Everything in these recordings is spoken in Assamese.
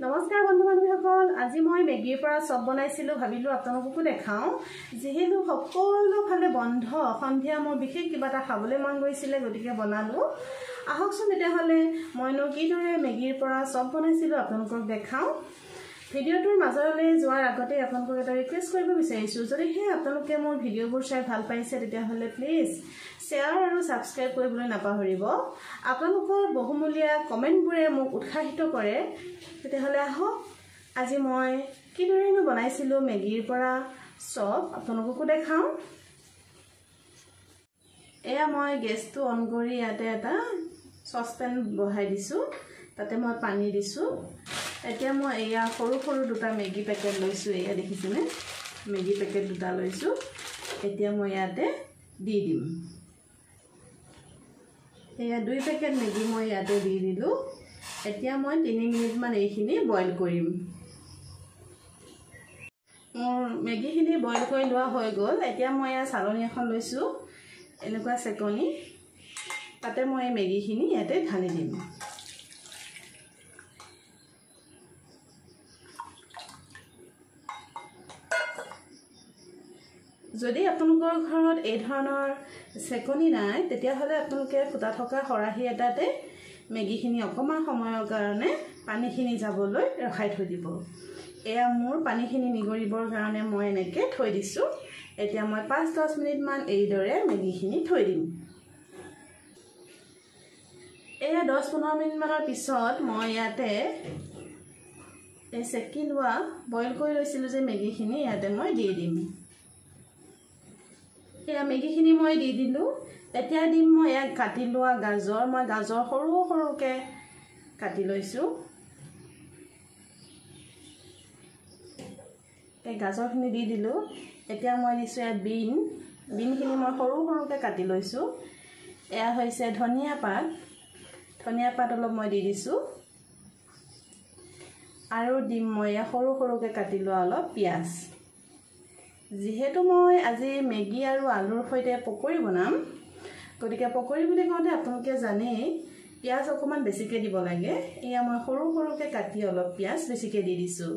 নমস্কাৰ বন্ধু বান্ধৱীসকল আজি মই মেগীৰ পৰা চপ বনাইছিলো ভাবিলো আপোনালোককো দেখাও যেহেতু সকলো ফালে বন্ধ সন্ধিয়া মই বিশেষ কিবা এটা খাবলৈ মন গৈছিল গতিকে বনালো আহকচোন এতিয়া হলে মইনো কিদৰে মেগীৰ পৰা চপ বনাইছিলো আপোনালোকক দেখাও ভিডিওটোৰ মাজলৈ যোৱাৰ আগতে আপোনালোকক এটা ৰিকুৱেষ্ট কৰিব বিচাৰিছো যদি হে আপোনালোকে মোৰ ভিডিওবোৰ চাই ভাল পাইছে তেতিয়া হলে প্লিজ শ্বেয়াৰ আৰু সাবস্ক্ৰাইব কৰিবলৈ নাপাহৰিব আপোনালোকৰ বহুমূলীয়া কমেন্টবোৰে মোক উৎসাহিত কৰে তেতিয়া হলে আহক আজি মই কিদৰেনো বনাইছিলো মেগীৰ পৰা চপ আপোনালোককো দেখাও এয়া মই গেছটো অন কৰি ইয়াতে এটা সসপেন বহাই দিছো তাতে মই পানী দিছো এতিয়া মই এয়া সৰু সৰু দুটা মেগী পেকেট লৈছো এয়া দেখিছেনে মেগী পেকেট দুটা লৈছো এতিয়া মই ইয়াতে দি দিম এয়া দুই পেকেট মেগী মই ইয়াতে দি দিলো এতিয়া মই 3 মিনিট মান এইখিনি বইল কৰিম মোৰ মেগীখিনি বইল কৰি লোৱা হৈ গল এতিয়া মই এয়া চালনী এখন লৈছো এনেকুৱা সেকনি তাতে মই মেগীখিনি ইয়াতে ঢালি দিম যদি আপোনালোকৰ ঘৰত এই ধৰণৰ সেকনি নাই তেতিয়া হলে আপোনালোকে ফুটা থকা খৰাহি এটাতে মেগীখিনি অকমান সময়ৰ কাৰণে পানীখিনি যাবলৈ ৰখাই থৈ দিব এয়া মোৰ পানীখিনি নিগৰিবৰ কাৰণে মই এনেকৈ থৈ দিছো এতিয়া মই 5-10 মিনিট মান এইদৰে মেগীখিনি থৈ দিম এয়া 10-15 মিনিট মানৰ পিছত মই ইয়াতে এই সেকি লোৱা বইল কৰি লৈছিলো যে মেগীখিনি ইয়াতে মই দি দিম এয়া মেগীখিনি মই দি দিলো এতিয়া দিম মই এক কাটি লোৱা গাজৰ মই গাজৰ সৰু সৰুকে কাটি লৈছো এই গাজৰখিনি দি দিলো এতিয়া মই দিছো এ বিনখিনি মই সৰু সৰুকে কাটি লৈছো এয়া হৈছে ধনিয়া পাত অলপ মই দি দিছো আৰু দিম মই সৰু সৰুকে কাটি লোৱা অলপ পিয়াজ যেহেতু মই আজি মেগী আৰু আলুৰ সৈতে পকৰি বনাম গতিকে পকৰি বুলি কওঁতে আপোনালোকে জানে পিয়াজ অকমান বেছিকে দিব লাগে এয়া মই সৰু সৰুকে কাটি অলপ পিয়াজ বেছিকে দি দিছো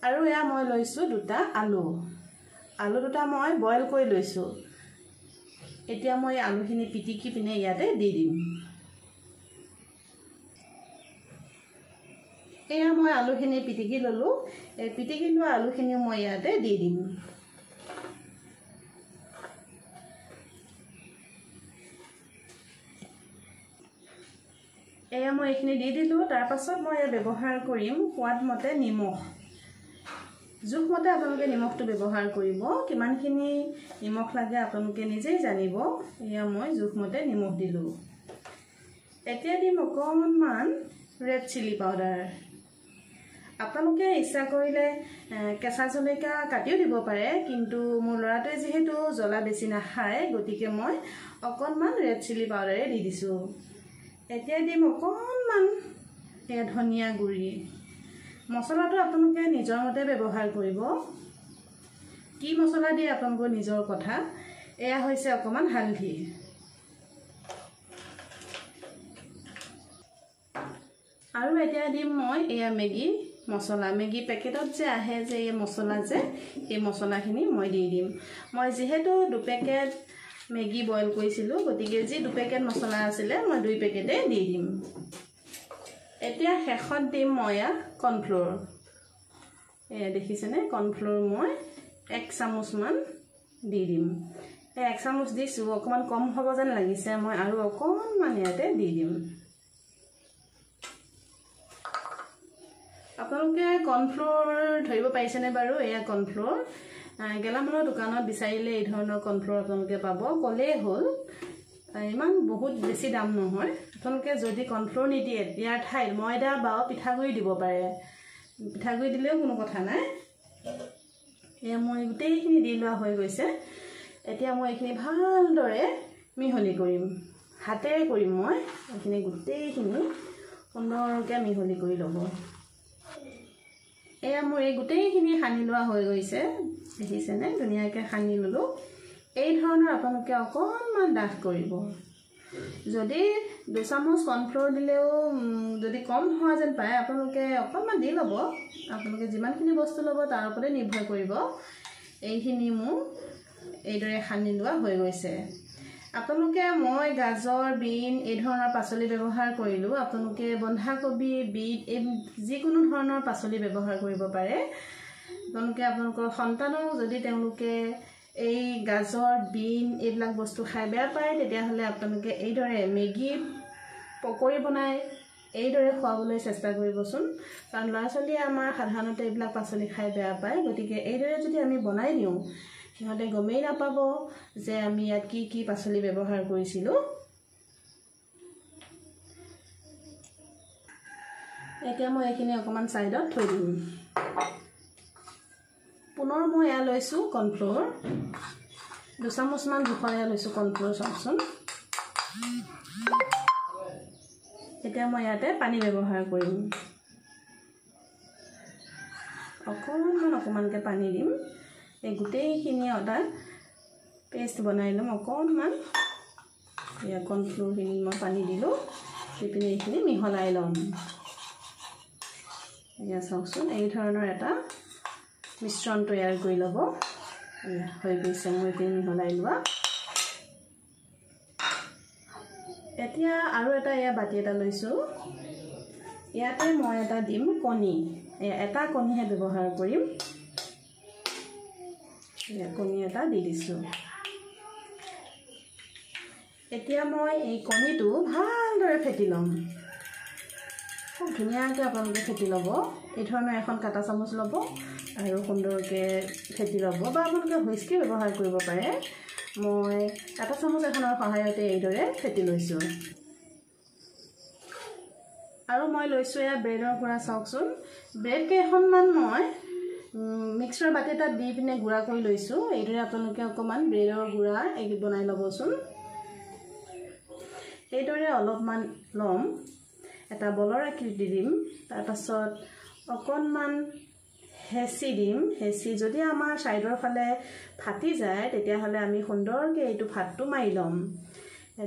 আৰু এয়া মই লৈছো দুটা আলু দুটা মই বইল কৰি লৈছো এতিয়া মই আলুখিনি পিটিকি পিনে ইয়াতে দি দিম এয়া মই আলুখিনি পিটিকি ললো এই পিটিকি লোৱা আলুখিনি মই ইয়াতে দি দিম এয়া মই এইখিনি দি দিলো তাৰ পাছত মই ব্যৱহাৰ কৰিম সোৱাদমতে নিমখ জোখমতে আপোনালোকে নিমখটো ব্যৱহাৰ কৰিব কিমানখিনি নিমখ লাগে আপোনালোকে নিজেই জানিব এয়া মই জোখমতে নিমখ দিলো এতিয়া দিম অকণমান ৰেড চিলি পাউডাৰ আপোনালোকে ইচ্ছা কৰিলে কেঁচা জলকীয়া কাটিও দিব পাৰে কিন্তু মোৰ ল'ৰাটোৱে যেহেতু জ্বলা বেছি নাখায় গতিকে মই অকণমান ৰেড চিলি পাউডাৰে দি দিছো এতিয়া দিম অকণমান ধনিয়া গুৰি মছলাটো আপোনালোকে নিজৰ মতে ব্যৱহাৰ কৰিব কি মছলা দিয়ে আপোনালোকৰ নিজৰ কথা এয়া হৈছে অকণমান হালধি আৰু এতিয়া দিম মই এয়া মেগী মছলা মেগী পেকেটত যে আহে যে এই মছলা যে এই মছলাখিনি মই দি দিম মই যেহেতু 2 পেকেট মেগী বইল কৰিছিলো গতিকে যি 2 পেকেট মছলা আছিল মই 2 পেকেটে দি দিম এতিয়া শেষত দিম মই কৰ্ণফ্লোৰ এয়া দেখিছেনে কৰ্ণফ্লোৰ মই 1 চামুচ মান দি দিম 1 চামুচ দিছো অকমান কম হ'ব যেন লাগিছে মই আৰু অকণমান ইয়াতে দি দিম আপোনালোকে কৰ্ণফ্লোৰ ধৰিব পাৰিছেনে বাৰু এয়া কৰ্ণফ্লোৰ গেলামালৰ দোকানত বিচাৰিলে এই ধৰণৰ কৰ্ণফ্লোৰ আপোনালোকে পাব কলেই হ'ল ইমান বহুত বেছি দাম নহয় আপোনালোকে যদি কৰ্ণফ্লোৰ নিদিয়ে ইয়াৰ ঠাইত ময়দা বা পিঠাগুড়ি দিব পাৰে পিঠাগুড়ি দিলেও কোনো কথা নাই এয়া মই গোটেইখিনি দি লোৱা হৈ গৈছে এতিয়া মই এইখিনি ভালদৰে মিহলি কৰিম হাতেৰে কৰিম মই এইখিনি গোটেইখিনি সুন্দৰকৈ মিহলি কৰি ল'ব এয়া মোৰ এই গোটেইখিনি সানি লোৱা হৈ গৈছে দেখিছেনে ধুনীয়াকৈ সানি ললো এই ধৰণৰ আপোনালোকে অকণমান ডাঠ কৰিব যদি 2 চামুচ কৰ্ণফ্লোৰ দিলেও যদি কম হোৱা যেন পায় আপোনালোকে অকণমান দি ল'ব আপোনালোকে যিমানখিনি বস্তু ল'ব তাৰ ওপৰতে নিৰ্ভৰ কৰিব এইখিনি মোৰ এইদৰে সানি লোৱা হৈ গৈছে আপোনালোকে মই গাজৰ বিন এই ধৰণৰ পাচলি ব্যৱহাৰ কৰিলো আপোনালোকে বন্ধাকবি বিট এই যিকোনো ধৰণৰ পাচলি ব্যৱহাৰ কৰিব পাৰে আপোনালোকে আপোনালোকৰ সন্তানক যদি তেওঁলোকে এই গাজৰ বিন এইবিলাক বস্তু খাই বেয়া পায় তেতিয়াহ'লে আপোনালোকে এইদৰে মেগী পকৰি বনাই এইদৰে খুৱাবলৈ চেষ্টা কৰিবচোন কাৰণ ল'ৰা ছোৱালীয়ে আমাৰ সাধাৰণতে এইবিলাক পাচলি খাই বেয়া পায় গতিকে এইদৰে যদি আমি বনাই দিওঁ সিহঁতে গমেই নাপাব যে আমি ইয়াত কি কি পাচলি ব্যৱহাৰ কৰিছিলোঁ এতিয়া মই এইখিনি অকণমান ছাইডত থৈ দিম পুনৰ মই এয়া লৈছোঁ কৰ্ণফ্লোৰ 2 চামুচমান জোখৰ এয়া লৈছোঁ কৰ্ণফ্লোৰ চাওকচোন এতিয়া মই ইয়াতে পানী ব্যৱহাৰ কৰিম অকণমানকৈ পানী দিম এই গোটেইখিনি এটা পেষ্ট বনাই ল'ম অকণমান এয়া কৰ্ণফ্লোৰখিনি মই পানী দিলোঁ দি পিনে এইখিনি মিহলাই ল'ম এয়া চাওকচোন এই ধৰণৰ এটা মিশ্ৰণ তৈয়াৰ কৰি ল'ব হৈ গৈছে মই এইখিনি মিহলাই লোৱা এতিয়া আৰু এটা এয়া বাতি এটা লৈছোঁ ইয়াতে মই এটা দিম কণী এটা কণীহে ব্যৱহাৰ কৰিম কণী এটা দি দিছোঁ এতিয়া মই এই কণীটো ভালদৰে ফেটি ল'ম খুব ধুনীয়াকৈ আপোনালোকে ফেটি ল'ব এই ধৰণৰ এখন কাটা চামুচ ল'ব আৰু সুন্দৰকৈ ফেটি ল'ব বা আপোনালোকে হুইস্কি ব্যৱহাৰ কৰিব পাৰে মই কাটা চামুচ এখনৰ সহায়তে এইদৰে ফেটি লৈছোঁ আৰু মই লৈছোঁ এয়া ব্ৰেডৰ গুড়া চাওকচোন ব্ৰেড কেইখনমান মই মিক্সাৰ বাতি এটাত দি পিনে গুড়া কৰি লৈছোঁ এইদৰে আপোনালোকে অকণমান ব্ৰেডৰ গুড়া বনাই ল'বচোন এইদৰে অলপমান ল'ম এটা বলৰ আকৃতি দিম তাৰপাছত অকণমান হেঁচি দিম হেঁচি যদি আমাৰ ছাইডৰ ফালে ফাটি যায় তেতিয়াহ'লে আমি সুন্দৰকৈ এইটো ফাটটো মাৰি ল'ম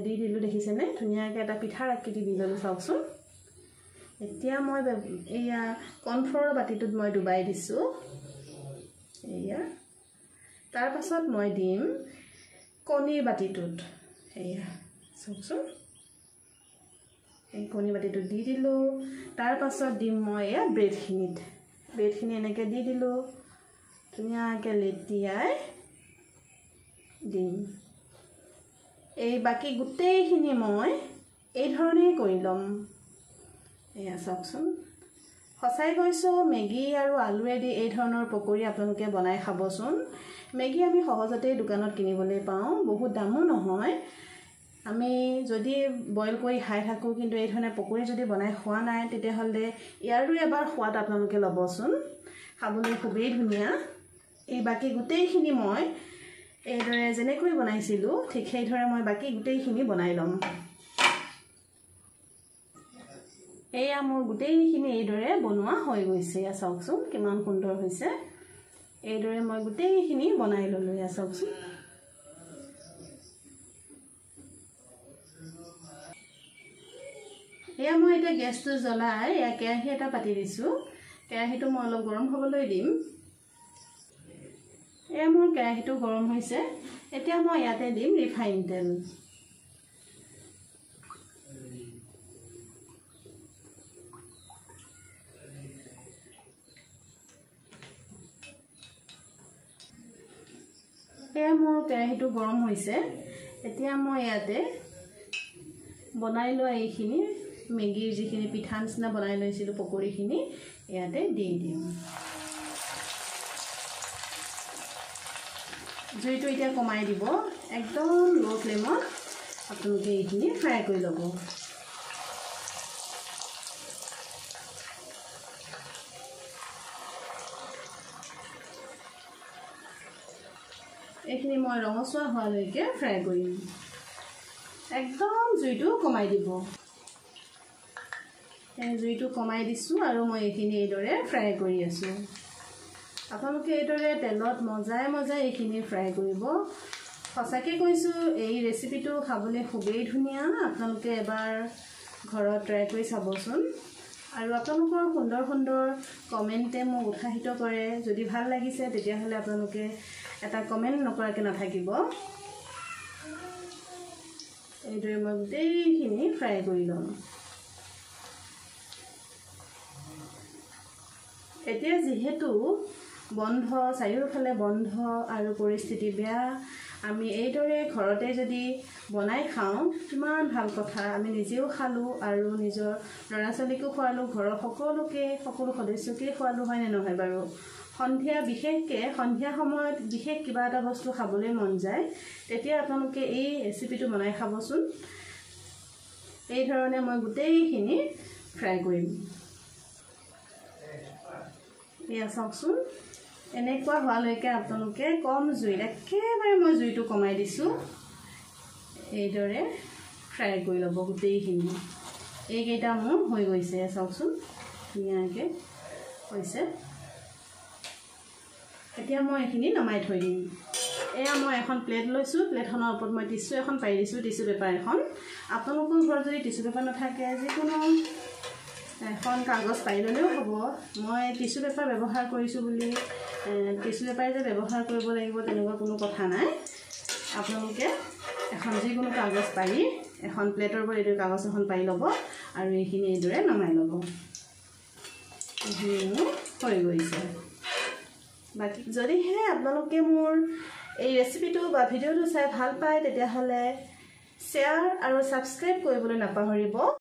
দি দিলোঁ দেখিছেনে ধুনীয়াকৈ এটা পিঠাৰ আকৃতি দি ল'লোঁ চাওকচোন এতিয়া মই এয়া কৰ্ণফ্লোৰৰ বাতিটোত মই ডুবাই দিছোঁ এয়া তাৰপাছত মই দিম কণীৰ বাতিটোত এয়া চাওকচোন এই কণী বাতিটোত দি দিলোঁ তাৰপাছত দিম মই এয়া ব্ৰেডখিনি এনেকৈ দি দিলোঁ ধুনীয়াকৈ লেটিয়াই দিম এই বাকী গোটেইখিনি মই এই ধৰণেই কৰি ল'ম এয়া চাওকচোন সঁচাই কৈছোঁ মেগী আৰু আলুৱেদি এই ধৰণৰ পকৰি আপোনালোকে বনাই খাবচোন মেগী আমি সহজতেই দোকানত কিনিবলৈ পাওঁ বহুত দামো নহয় আমি যদি বইল কৰি খাই থাকোঁ কিন্তু এই ধৰণে পকৰি যদি বনাই খোৱা নাই তেতিয়াহ'লে ইয়াৰো এবাৰ সোৱাদ আপোনালোকে ল'বচোন খাবলৈ খুবেই ধুনীয়া এই বাকী গোটেইখিনি মই এইদৰে যেনেকৈ বনাইছিলোঁ ঠিক সেইদৰে মই বাকী গোটেইখিনি বনাই ল'ম এয়া মোৰ গোটেইখিনি এইদৰে বনোৱা হৈ গৈছে এয়া চাওকচোন কিমান সুন্দৰ হৈছে এইদৰে মই গোটেইখিনি বনাই ল'লোঁ এয়া চাওকচোন এয়া মই এতিয়া গেছটো জ্বলাই এয়া কেৰাহী এটা পাতি দিছোঁ কেৰাহীটো মই অলপ গৰম হ'বলৈ দিম এয়া মোৰ কেৰাহীটো গৰম হৈছে এতিয়া মই ইয়াতে দিম ৰিফাইন তেল এয়া মোৰ কেৰাহীটো গৰম হৈছে এতিয়া মই ইয়াতে বনাই লোৱা এইখিনি মেগীৰ যিখিনি পিঠা নিচিনা বনাই লৈছিলোঁ পকৰিখিনি ইয়াতে দি দিম জুইটো এতিয়া কমাই দিব একদম ল' ফ্লেমত আপোনালোকে এইখিনি ফ্ৰাই কৰি ল'ব এইখিনি মই ৰঙচুৱা হোৱালৈকে ফ্ৰাই কৰিম একদম জুইটো কমাই দিব জুইটো কমাই দিছোঁ আৰু মই এইখিনি এইদৰে ফ্ৰাই কৰি আছোঁ আপোনালোকে এইদৰে তেলত মজাই এইখিনি ফ্ৰাই কৰিব সঁচাকৈ কৈছোঁ এই ৰেচিপিটো খাবলৈ খুবেই ধুনীয়া আপোনালোকে এবাৰ ঘৰত ট্ৰাই কৰি চাবচোন আৰু আপোনালোকৰ সুন্দৰ সুন্দৰ কমেণ্টে মোক উৎসাহিত কৰে যদি ভাল লাগিছে তেতিয়াহ'লে আপোনালোকে এটা কমেণ্ট নকৰাকৈ নাথাকিব এইদৰে মই গোটেইখিনি ফ্ৰাই কৰি ল'ম এতিয়া যিহেতু বন্ধ চাৰিওফালে বন্ধ আৰু পৰিস্থিতি বেয়া আমি এইদৰে ঘৰতে যদি বনাই খাওঁ কিমান ভাল কথা আমি নিজেও খালোঁ আৰু নিজৰ ল'ৰা ছোৱালীকো খোৱালোঁ ঘৰৰ সকলো সদস্যকে খোৱালোঁ হয়নে নহয় বাৰু বিশেষকৈ সন্ধিয়া সময়ত বিশেষ কিবা এটা বস্তু খাবলৈ মন যায় তেতিয়া আপোনালোকে এই ৰেচিপিটো বনাই খাবচোন এই ধৰণে মই গোটেইখিনি ফ্ৰাই কৰিম এয়া চাওকচোন এনেকুৱা হোৱালৈকে আপোনালোকে কম জুইত একেবাৰে মই জুইটো কমাই দিছোঁ এইদৰে ফ্ৰাই কৰি ল'ব গোটেইখিনি এইকেইটা মোৰ হৈ গৈছে চাওকচোন ধুনীয়াকৈ হৈছে এতিয়া মই এইখিনি নমাই থৈ দিম এয়া মই এখন প্লেট লৈছোঁ প্লেটখনৰ ওপৰত মই টিচু এখন পাৰি দিছোঁ টিচু পেপাৰ এখন আপোনালোকৰ ঘৰত যদি টিচু পেপাৰ নাথাকে যিকোনো এখন কাগজ পাৰি ল'লেও হ'ব মই টিচু পেপাৰ ব্যৱহাৰ কৰিছোঁ বুলি টিচু পেপাৰ যে ব্যৱহাৰ কৰিব লাগিব তেনেকুৱা কোনো কথা নাই আপোনালোকে এখন যিকোনো কাগজ পাৰি এখন প্লেটৰ ওপৰত এইদৰে কাগজ এখন পাৰি ল'ব আৰু এইখিনি এইদৰে নমাই ল'ব এইখিনি মোৰ হৈ গৈছে বাকী যদিহে আপোনালোকে মোৰ এই ৰেচিপিটো বা ভিডিঅ'টো চাই ভাল পায় তেতিয়াহ'লে শ্বেয়াৰ আৰু ছাবস্ক্ৰাইব কৰিবলৈ নাপাহৰিব